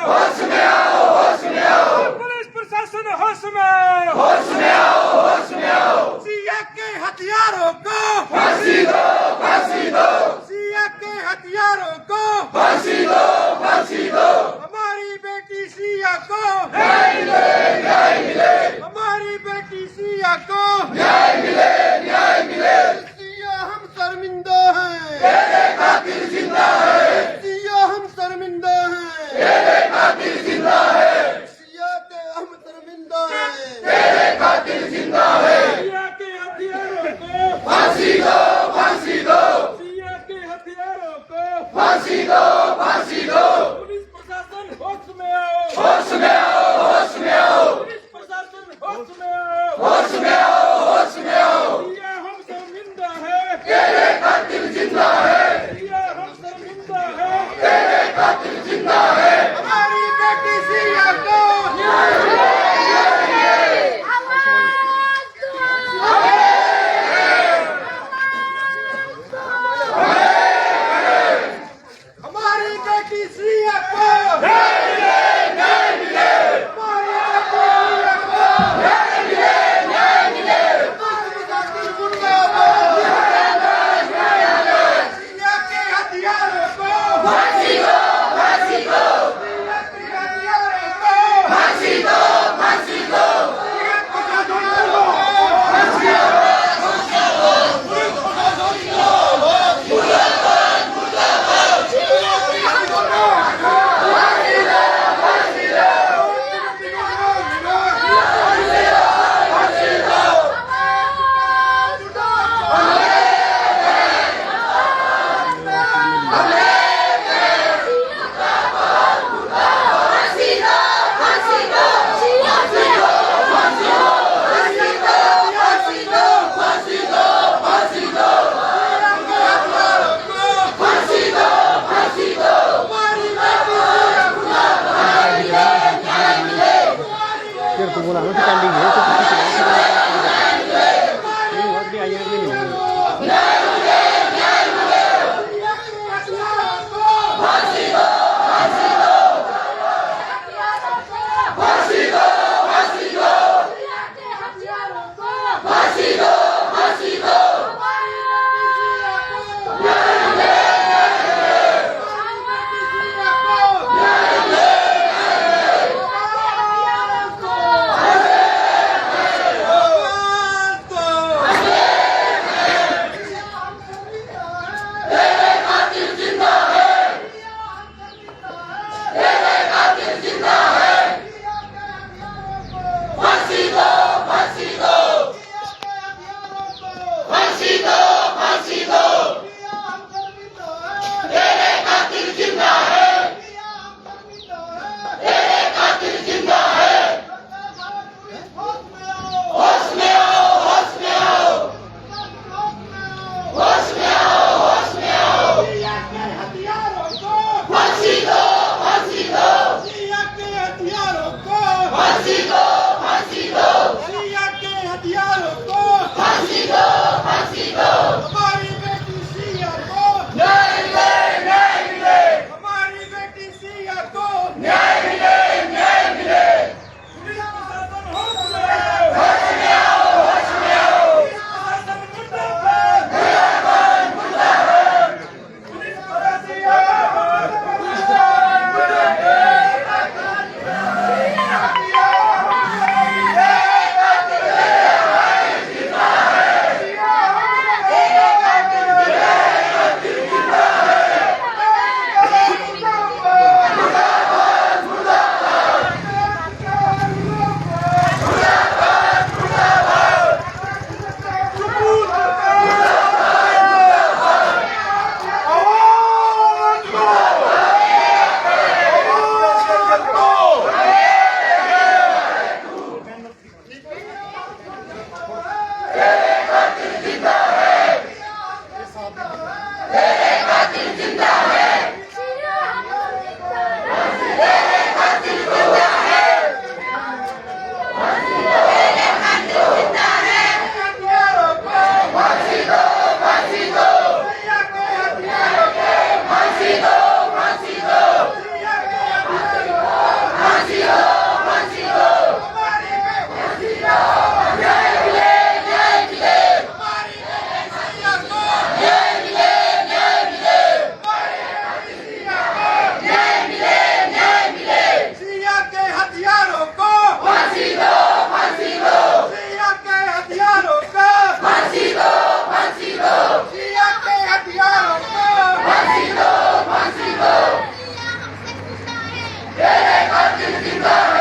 होश में आओ, होश में आओ। पुलिस प्रशासन होश में आओ, होश में आओ, होश में आओ। सिया के हथियारों को फांसी दो, फांसी दो। सिया के हथियारों को फांसी दो, फांसी दो। हमारी बेटी सिया को न्याय मिले, न्याय मिले। हमारी बेटी सिया को न्याय मिले, न्याय मिले। सिया हम शर्मिंदा हैं, तेरे कातिल जिंदा है। सिया हम शर्मिंदा हैं, तेरे कातिल जिंदा है। सिया के हम शर्मिंदा हैं। तेरे कातिल जिंदा है। सिया के हथियारों को फांसी दो, फांसी दो। सिया के हथियारों को फांसी दो, फांसी दो। पुलिस प्रशासन होश में आओ, होश में आओ, होश में आओ। पुलिस प्रशासन होश में आओ, होश में आओ, होश में आओ। सिया हम शर्मिंदा है, तेरे कातिल जिंदा है। सिया हम शर्मिंदा है। तेरे कातिल जिंदा है। हमारी बेटी सिया को हमारी बेटी सिया को न्याय मिले, न्याय मिले। हमारी बेटी सिया को न्याय मिले, न्याय मिले। प्रशासन मुर्दाबाद। सिया के हथियारों को फांसी दो, फांसी दो। सिया के हथियारों को फांसी दो, फांसी दो। फिर तो बोला ना कैंडिंग है तो किसी नहीं बहुत भी आई नहीं फांसी दो, फांसी दो। फांसी दो, फांसी दो। Hasida!